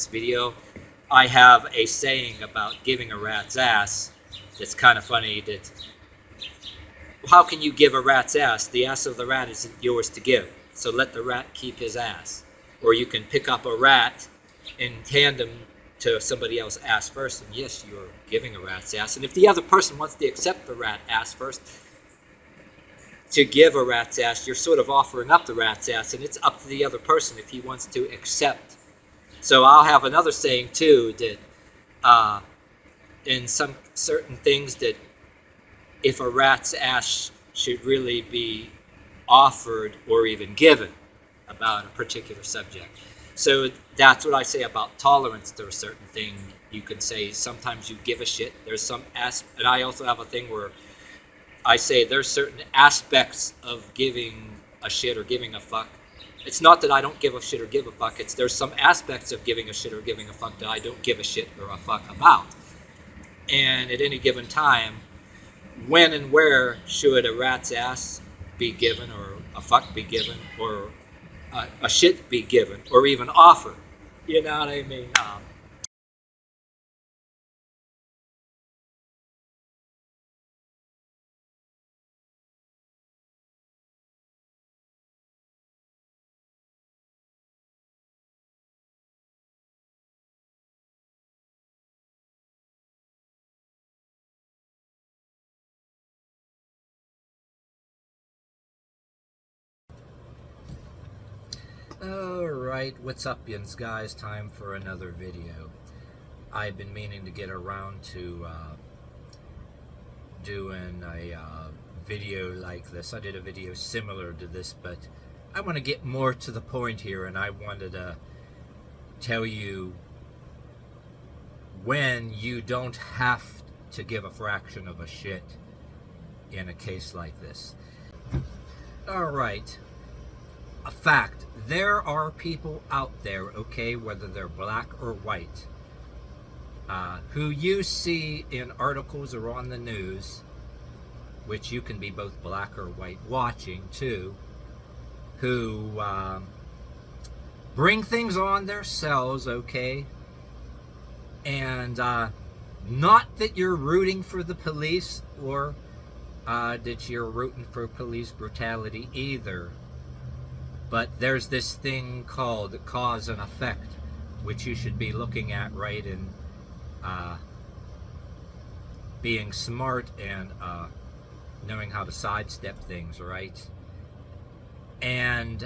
this video, I have a saying about giving a rat's ass that's kind of funny. That how can you give a rat's ass? The ass of the rat isn't yours to give, so let the rat keep his ass. Or you can pick up a rat and hand him to somebody else ass first, and yes, you're giving a rat's ass. And if the other person wants to accept the rat ass first, to give a rat's ass, you're sort of offering up the rat's ass, and it's up to the other person if he wants to accept. So I'll have another saying too, that in some certain things, that if a rat's ass should really be offered or even given about a particular subject. So that's what I say about tolerance to a certain thing. You can say sometimes you give a shit. There's some and I also have a thing where I say there's certain aspects of giving a shit or giving a fuck. It's not that I don't give a shit or give a fuck. It's there's some aspects of giving a shit or giving a fuck that I don't give a shit or a fuck about. And at any given time, when and where should a rat's ass be given, or a fuck be given, or a shit be given, or even offered? You know what I mean? Alright, what's up, yins guys? Time for another video. I've been meaning to get around to doing a video like this. I did a video similar to this, but I want to get more to the point here, and I wanted to tell you when you don't have to give a fraction of a shit in a case like this. Alright. A fact, there are people out there, okay, whether they're black or white, who you see in articles or on the news, which you can be both black or white watching too, who bring things on themselves, okay, and not that you're rooting for the police or that you're rooting for police brutality either. But there's this thing called cause and effect, which you should be looking at, right, and being smart and knowing how to sidestep things, right? And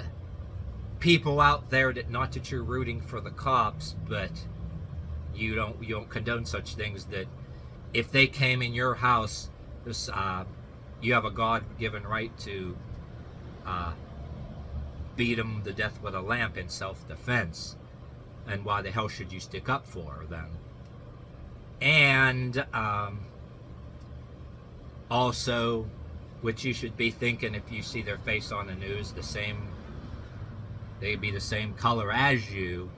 people out there that, not that you're rooting for the cops, but you don't condone such things, that if they came in your house, this you have a God-given right to beat them to death with a lamp in self-defense. And why the hell should you stick up for them? And also, which you should be thinking, if you see their face on the news, they'd be the same color as you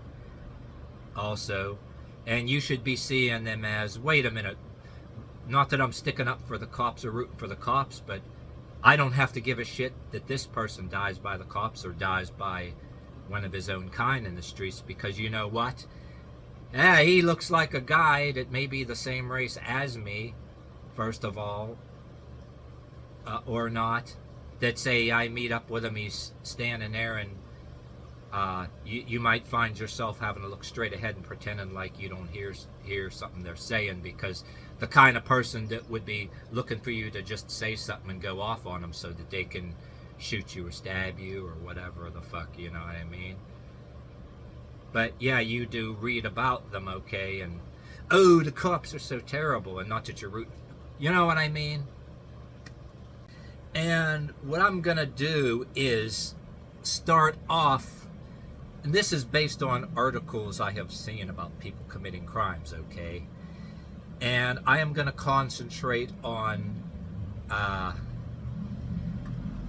also, and you should be seeing them as, wait a minute, not that I'm sticking up for the cops or rooting for the cops, but I don't have to give a shit that this person dies by the cops or dies by one of his own kind in the streets, because you know what? He looks like a guy that may be the same race as me, first of all, or not. That say I meet up with him, he's standing there, and you might find yourself having to look straight ahead and pretending like you don't hear something they're saying, because the kind of person that would be looking for you to just say something and go off on them so that they can shoot you or stab you or whatever the fuck, you know what I mean? But yeah, you do read about them, okay, and oh, the cops are so terrible, and not that you're rooting, you know what I mean? And what I'm gonna do is start off, and this is based on articles I have seen about people committing crimes, okay? And I am going to concentrate on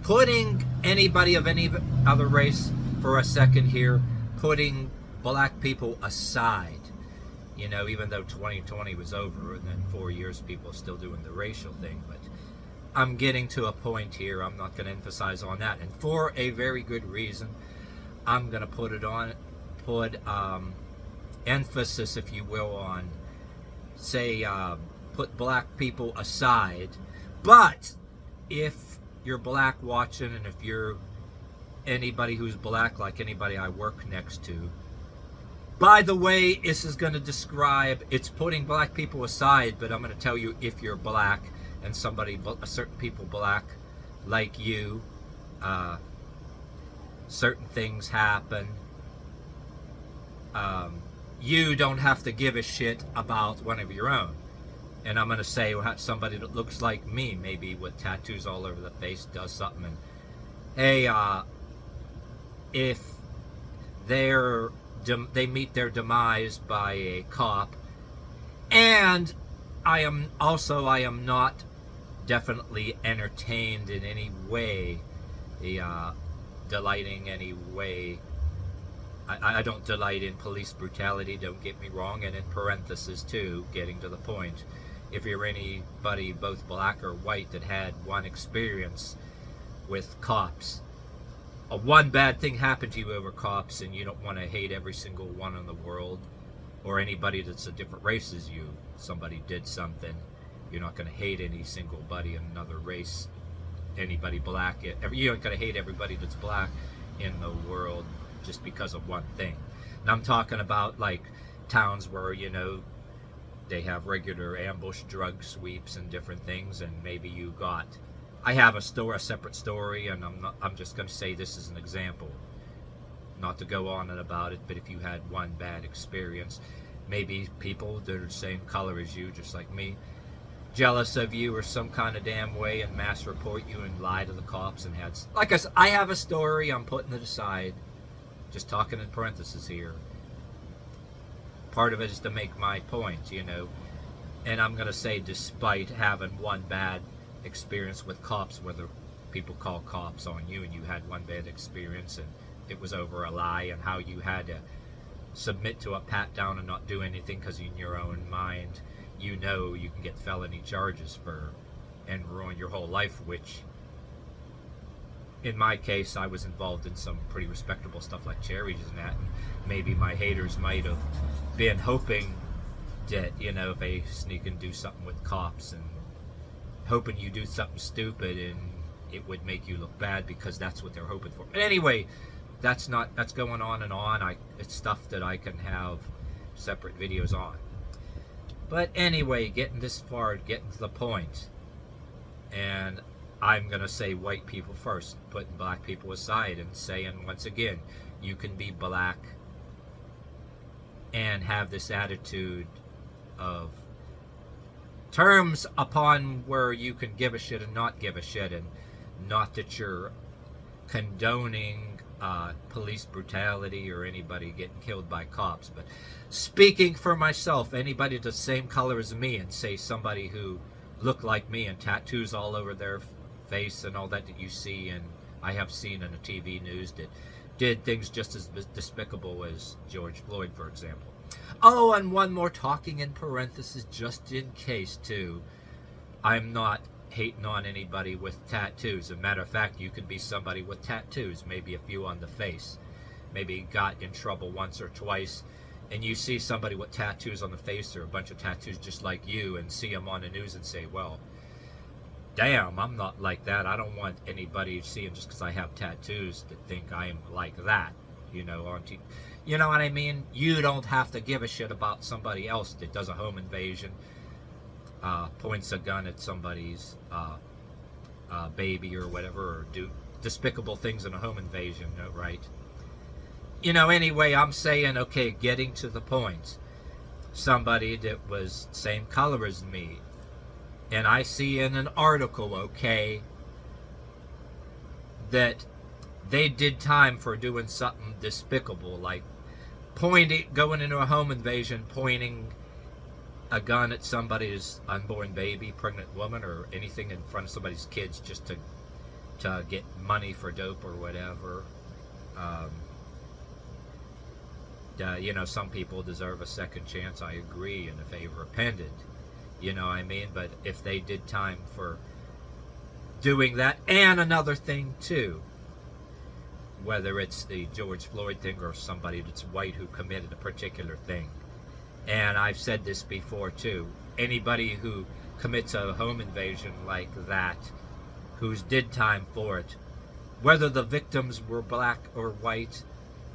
putting anybody of any other race for a second here, putting black people aside. You know, even though 2020 was over, and then 4 years people are still doing the racial thing, but I'm getting to a point here, I'm not going to emphasize on that, and for a very good reason. I'm going to put emphasis, if you will, on, say, put black people aside. But if you're black watching, and if you're anybody who's black, like anybody I work next to, by the way, this is going to describe, it's putting black people aside, but I'm going to tell you, if you're black and somebody, certain people black like you, certain things happen. You don't have to give a shit about one of your own. And I'm going to say somebody that looks like me, maybe with tattoos all over the face, does something. And, hey, if they meet their demise by a cop, and I am not definitely entertained in any way, delighting any way. I don't delight in police brutality, don't get me wrong, and in parentheses too, getting to the point, if you're anybody, both black or white, that had one experience with cops, one bad thing happened to you over cops, and you don't want to hate every single one in the world, or anybody that's a different race as you. Somebody did something, you're not going to hate any single buddy in another race, anybody black. You aren't going to hate everybody that's black in the world just because of one thing. And I'm talking about like towns where, you know, they have regular ambush drug sweeps and different things, and maybe you got, I have a separate story, and I'm just going to say this as an example, not to go on and about it, but if you had one bad experience, maybe people that are the same color as you, just like me, jealous of you or some kind of damn way, and mass report you and lie to the cops, and had, like I said, I have a story, I'm putting it aside, just talking in parentheses here. Part of it is to make my point, you know, and I'm going to say, despite having one bad experience with cops, whether people call cops on you and you had one bad experience and it was over a lie, and how you had to submit to a pat down and not do anything because in your own mind you know you can get felony charges for and ruin your whole life, which in my case I was involved in some pretty respectable stuff like charities and that, and maybe my haters might have been hoping that, you know, if they sneak and do something with cops, and hoping you do something stupid and it would make you look bad, because that's what they're hoping for. But anyway, that's going on and on. It's stuff that I can have separate videos on. But anyway, getting this far, getting to the point, and I'm going to say white people first, putting black people aside, and saying once again, you can be black and have this attitude of terms upon where you can give a shit and not give a shit, and not that you're condoning police brutality or anybody getting killed by cops. But speaking for myself, anybody the same color as me, and say somebody who looked like me and tattoos all over their face and all that you see, and I have seen in the TV news, that did things just as despicable as George Floyd, for example. Oh, and one more, talking in parentheses, just in case, too. I'm not hating on anybody with tattoos. As a matter of fact, you could be somebody with tattoos, maybe a few on the face. Maybe got in trouble once or twice, and you see somebody with tattoos on the face, or a bunch of tattoos just like you, and see them on the news and say, well, damn, I'm not like that. I don't want anybody seeing just because I have tattoos to think I am like that, you know, you know what I mean? You don't have to give a shit about somebody else that does a home invasion, points a gun at somebody's baby or whatever, or do despicable things in a home invasion, right? You know, anyway, I'm saying, okay, getting to the point, somebody that was same color as me, and I see in an article, okay, that they did time for doing something despicable, like going into a home invasion, pointing a gun at somebody's unborn baby, pregnant woman, or anything in front of somebody's kids, just to get money for dope or whatever. You know, some people deserve a second chance, I agree, and if they repented, you know what I mean? But if they did time for doing that, and another thing too, whether it's the George Floyd thing or somebody that's white who committed a particular thing. And I've said this before too. Anybody who commits a home invasion like that, who's did time for it, whether the victims were black or white,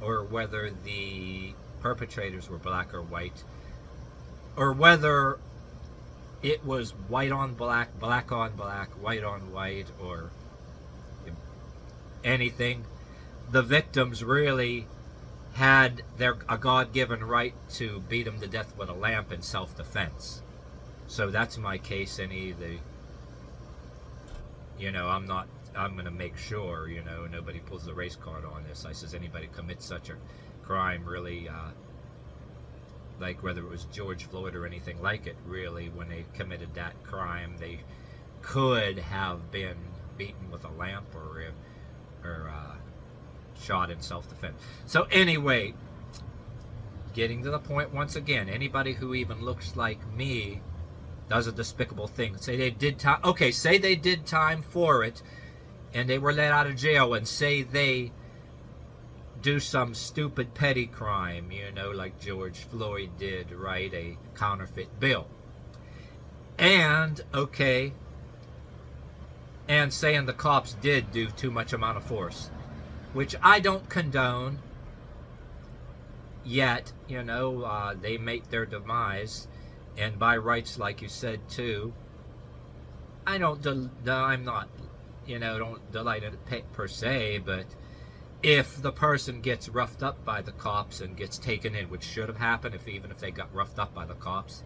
or whether the perpetrators were black or white, or whether it was white on black, black on black, white on white, or anything, the victims really had a God-given right to beat them to death with a lamp in self-defense. So that's my case. I'm going to make sure, nobody pulls the race card on this. I says anybody commits such a crime really, like whether it was George Floyd or anything like it, really, when they committed that crime, they could have been beaten with a lamp or shot in self-defense. So anyway, getting to the point once again, anybody who even looks like me does a despicable thing. Say they did time. Okay, say they did time for it, and they were let out of jail, and say they do some stupid petty crime, like George Floyd did, right? A counterfeit bill. And, okay, and saying the cops did do too much amount of force, which I don't condone, yet, they make their demise, and by rights, like you said, too, I'm not, don't delight in it per se, but if the person gets roughed up by the cops and gets taken in, which should have happened, even if they got roughed up by the cops,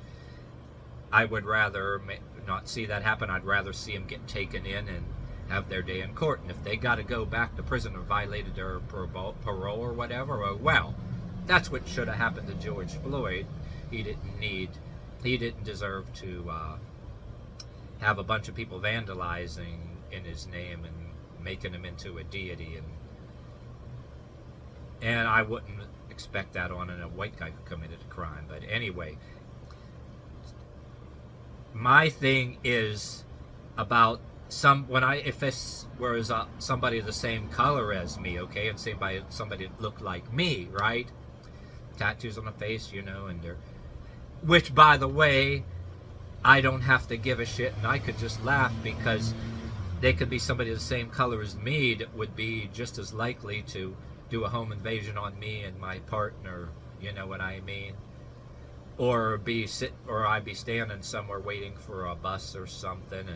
I would rather not see that happen. I'd rather see them get taken in and have their day in court. And if they got to go back to prison or violated their parole or whatever, well, that's what should have happened to George Floyd. He didn't deserve to have a bunch of people vandalizing in his name and making him into a deity, and I wouldn't expect that on a white guy who committed a crime. But anyway, my thing is about if this was somebody the same color as me, okay, and somebody that looked like me, right? Tattoos on the face, and which, by the way, I don't have to give a shit, and I could just laugh, because they could be somebody the same color as me that would be just as likely to do a home invasion on me and my partner, you know what I mean? Or I'd be standing somewhere waiting for a bus or something,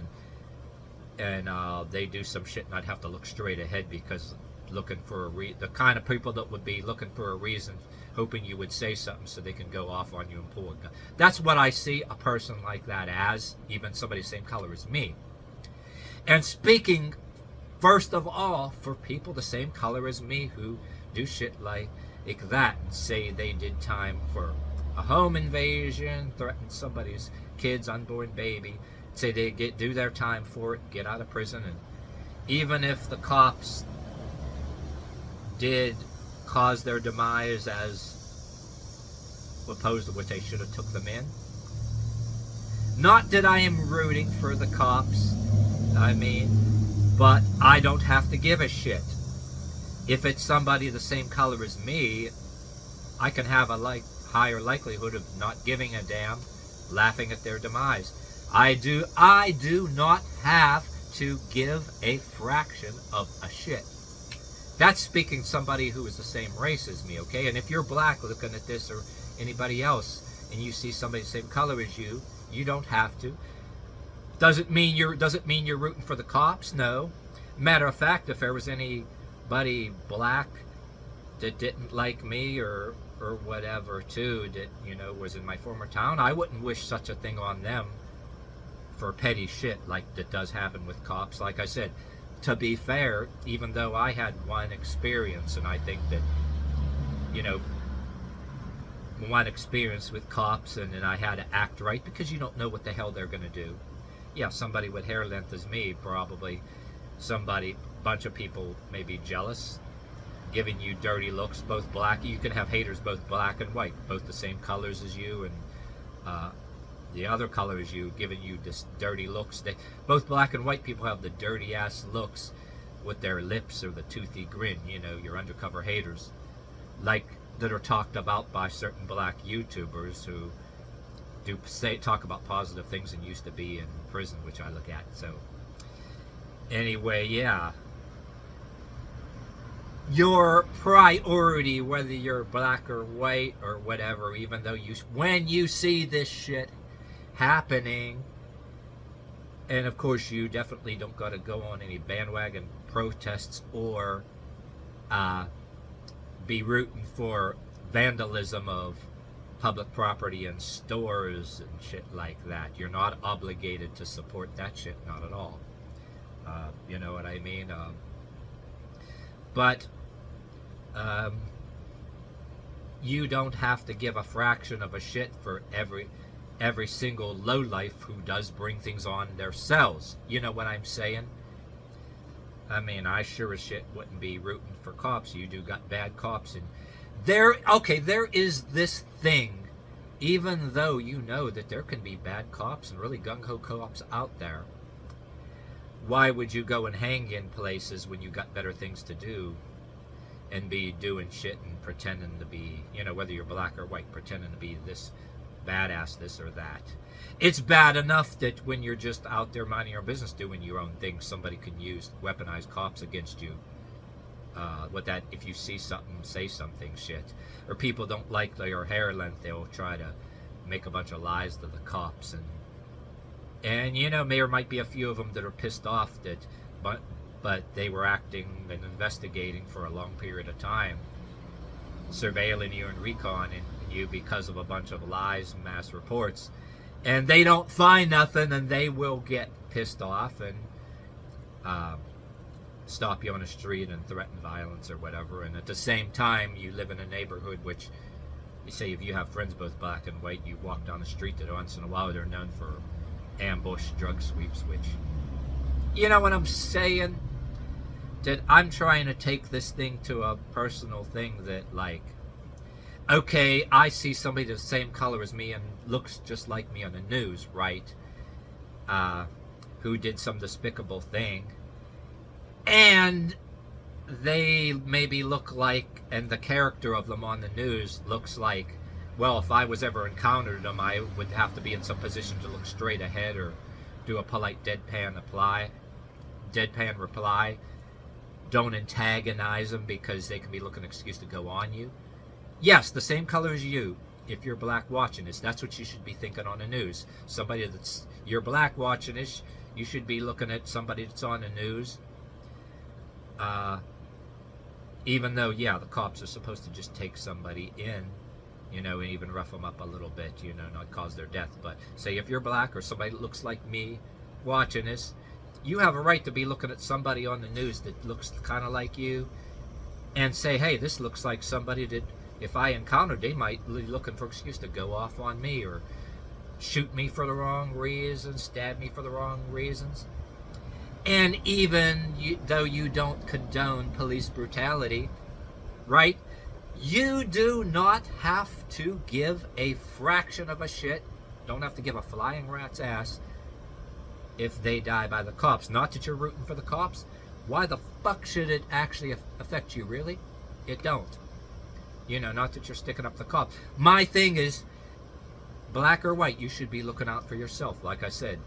and they do some shit, and I'd have to look straight ahead, because looking for the kind of people that would be looking for a reason, hoping you would say something so they can go off on you and pull a gun. That's what I see a person like that as, even somebody the same color as me. And speaking, first of all, for people the same color as me who do shit like that, and say they did time for a home invasion, threaten somebody's kid's unborn baby, say they do their time for it, get out of prison, and even if the cops did cause their demise as opposed to which they should have took them in. Not that I am rooting for the cops, but I don't have to give a shit. If it's somebody the same color as me, I can have a higher likelihood of not giving a damn, laughing at their demise. I do not have to give a fraction of a shit. That's speaking somebody who is the same race as me, okay? And if you're black looking at this, or anybody else, and you see somebody the same color as you, you don't have to. Does it mean you're rooting for the cops? No. Matter of fact, if there was anybody black that didn't like me or whatever too, that was in my former town, I wouldn't wish such a thing on them for petty shit like that does happen with cops. Like I said, to be fair, even though I had one experience, and I think that, one experience with cops, and then I had to act right, because you don't know what the hell they're going to do. Yeah, somebody with hair length as me, probably bunch of people may be jealous, giving you dirty looks, both black. You can have haters both black and white, both the same colors as you, and the other color as you, giving you this dirty looks. Both black and white people have the dirty ass looks with their lips or the toothy grin, you know, your undercover haters, like that are talked about by certain black YouTubers who do talk about positive things and used to be in prison, which I look at. So anyway, yeah, your priority, whether you're black or white or whatever, even though when you see this shit happening, and of course you definitely don't got to go on any bandwagon protests or be rooting for vandalism of public property and stores and shit like that. You're not obligated to support that shit, not at all. You know what I mean? But you don't have to give a fraction of a shit for every single lowlife who does bring things on themselves. You know what I'm saying? I mean, I sure as shit wouldn't be rooting for cops. You do got bad cops, and there is this thing, even though you know that there can be bad cops and really gung-ho cops out there. Why would you go and hang in places when you got better things to do and be doing shit and pretending to be, you know, whether you're black or white, pretending to be this badass, this or that? It's bad enough that when you're just out there minding your business, doing your own thing, somebody can use weaponized cops against you. With that, if you see something, say something shit. Or people don't like your hair length, they'll try to make a bunch of lies to the cops. And you know, there might be a few of them that are pissed off that, but they were acting and investigating for a long period of time, surveilling you and reconning you because of a bunch of lies and mass reports, and they don't find nothing, and they will get pissed off and stop you on the street and threaten violence or whatever. And at the same time, you live in a neighborhood which, you say, if you have friends both black and white, you walk down the street that once in a while they're known for ambush drug sweeps, which, you know what I'm saying? That I'm trying to take this thing to a personal thing that, like, okay, I see somebody the same color as me and looks just like me on the news, right? Who did some despicable thing, and they maybe look like, and the character of them on the news looks like, well, if I was ever encountered them, I would have to be in some position to look straight ahead or do a polite deadpan reply. Don't antagonize them because they can be looking an excuse to go on you. Yes, the same color as you. If you're black watching this, that's what you should be thinking on the news. Somebody that's, you're black watching this, you should be looking at somebody that's on the news. Even though, yeah, the cops are supposed to just take somebody in, you know, and even rough them up a little bit, you know, not cause their death. But say if you're black or somebody that looks like me watching this, you have a right to be looking at somebody on the news that looks kind of like you and say, hey, this looks like somebody that if I encountered, they might be looking for an excuse to go off on me or shoot me for the wrong reasons, stab me for the wrong reasons. And even though you don't condone police brutality, right, you do not have to give a fraction of a shit, don't have to give a flying rat's ass if they die by the cops. Not that you're rooting for the cops. Why the fuck should it actually affect you, really? It don't. You know, not that you're sticking up the cops. My thing is, black or white, you should be looking out for yourself. Like I said,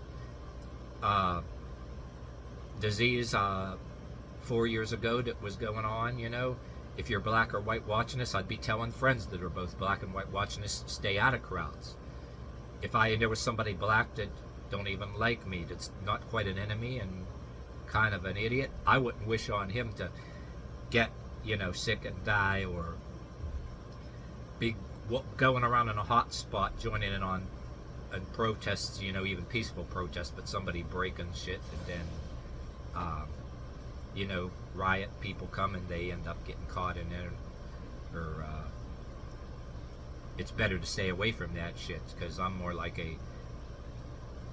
disease 4 years ago that was going on, you know, if you're black or white watching this, I'd be telling friends that are both black and white watching this, stay out of crowds. If there was somebody black that don't even like me, that's not quite an enemy and kind of an idiot, I wouldn't wish on him to get, you know, sick and die or be going around in a hot spot joining in on protests, you know, even peaceful protests, but somebody breaking shit and then you know, riot people come and they end up getting caught in there, or it's better to stay away from that shit, because I'm more like a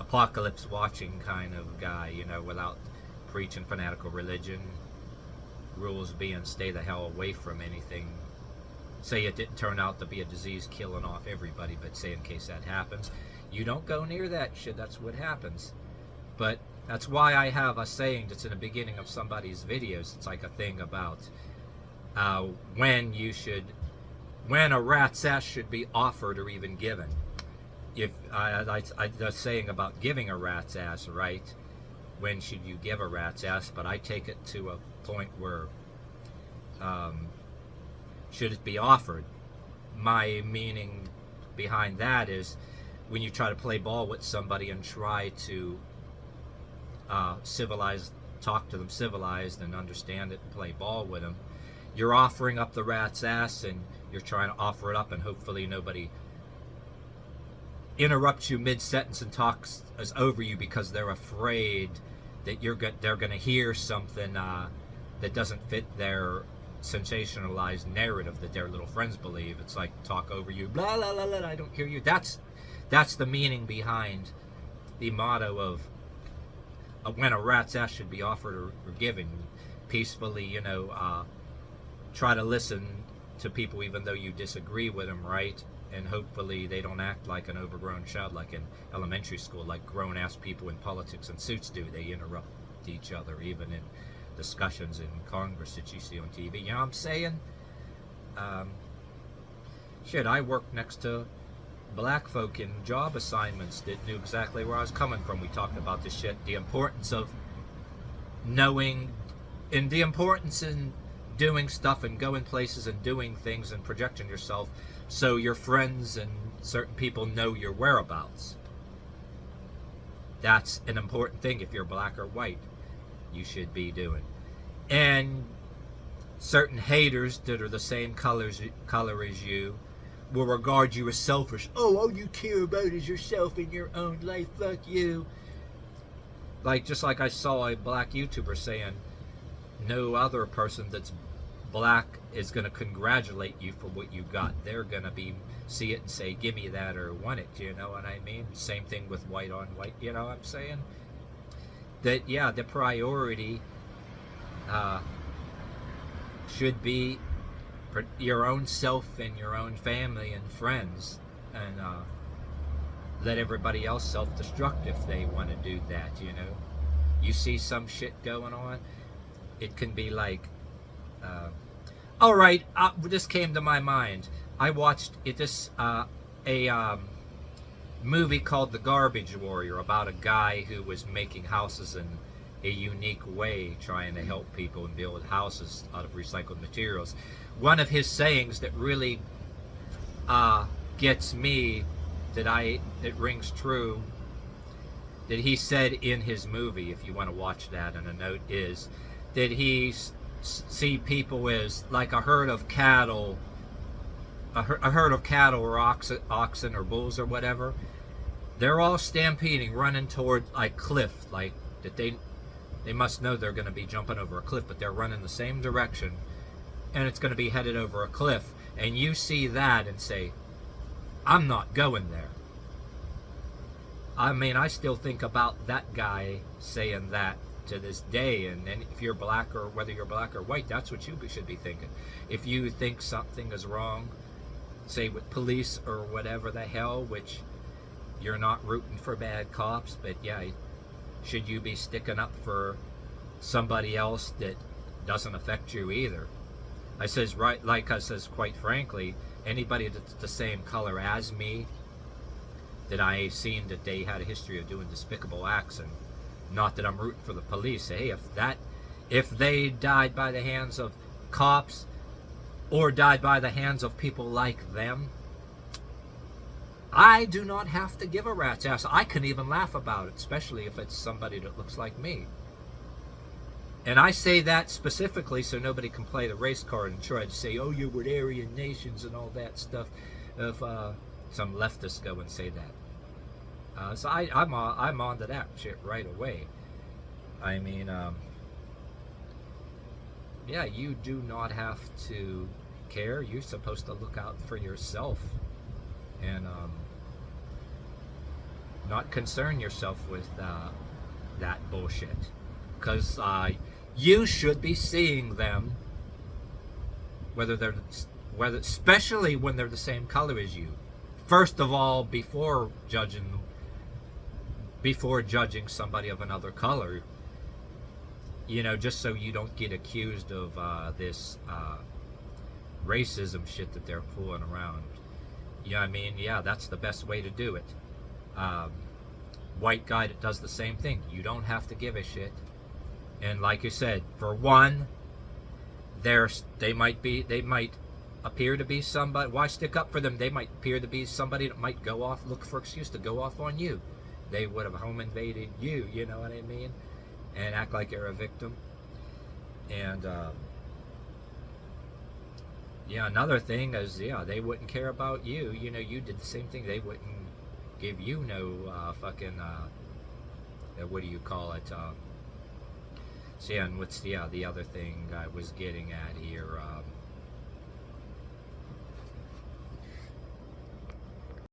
apocalypse watching kind of guy, you know, without preaching fanatical religion, rules being stay the hell away from anything. Say it didn't turn out to be a disease killing off everybody, but say in case that happens, you don't go near that shit. That's what happens. But That's why I have a saying that's in the beginning of somebody's videos. It's like a thing about uh, when you should, when a rat's ass should be offered or even given. If I the saying about giving a rat's ass, right? When should you give a rat's ass? But I take it to a point where should it be offered? My meaning behind that is when you try to play ball with somebody and try to talk to them civilized and understand it and play ball with them, you're offering up the rat's ass and you're trying to offer it up, and hopefully nobody interrupts you mid-sentence and talks as over you because they're afraid that they're going to hear something that doesn't fit their sensationalized narrative that their little friends believe. It's like talk over you, blah blah blah blah. I don't hear you. That's the meaning behind the motto of when a rat's ass should be offered or given. Peacefully, try to listen to people even though you disagree with them, right? And hopefully they don't act like an overgrown child like in elementary school, like grown-ass people in politics and suits do. They interrupt each other, even in discussions in Congress that you see on TV. You know what I'm saying? Shit, I worked next to black folk in job assignments that knew exactly where I was coming from. We talked about this shit, the importance of knowing, and the importance in doing stuff and going places and doing things and projecting yourself so your friends and certain people know your whereabouts. That's an important thing. If you're black or white, you should be doing. And certain haters that are the same color as you will regard you as selfish. Oh, all you care about is yourself and your own life. Fuck you. Just like I saw a black YouTuber saying no other person that's black is going to congratulate you for what you got. They're going to see it and say, give me that, or want it. You know what I mean? Same thing with white on white. You know what I'm saying? That, yeah, the priority should be your own self and your own family and friends, and let everybody else self-destruct if they want to do that. You see some shit going on, it can be like all right, this came to my mind. I watched a movie called The Garbage Warrior about a guy who was making houses in a unique way, trying to help people and build houses out of recycled materials. One of his sayings that really gets me, that rings true, that he said in his movie, if you want to watch that in a note, is that he see people as like a herd of cattle, or oxen or bulls or whatever. They're all stampeding, running toward a cliff, like that they must know they're going to be jumping over a cliff, but they're running the same direction, and it's going to be headed over a cliff. And you see that and say, I'm not going there. I mean, I still think about that guy saying that to this day. And then if you're black, or whether you're black or white, that's what you should be thinking. If you think something is wrong, say with police or whatever the hell, which you're not rooting for bad cops, but yeah, should you be sticking up for somebody else that doesn't affect you either? I says, right, like I says, quite frankly, anybody that's the same color as me, that I seen that they had a history of doing despicable acts, and not that I'm rooting for the police. Hey, if they died by the hands of cops or died by the hands of people like them, I do not have to give a rat's ass. I can even laugh about it, especially if it's somebody that looks like me. And I say that specifically so nobody can play the race card and try to say, oh, you're with Aryan nations and all that stuff, if some leftists go and say that. So I'm on to that shit right away. I mean, yeah, you do not have to care. You're supposed to look out for yourself and not concern yourself with that bullshit, because you should be seeing them, whether especially when they're the same color as you. First of all, before judging before judging somebody of another color, just so you don't get accused of this racism shit that they're fooling around. I mean, yeah, that's the best way to do it. White guy that does the same thing, you don't have to give a shit. And like you said, for one, they might appear to be somebody. Why stick up for them? They might appear to be somebody that might go off, look for excuse to go off on you. They would have home invaded you, you know what I mean? And act like you're a victim. And another thing is, they wouldn't care about you. You did the same thing. They wouldn't give you no fucking what do you call it? And what's the other thing I was getting at here?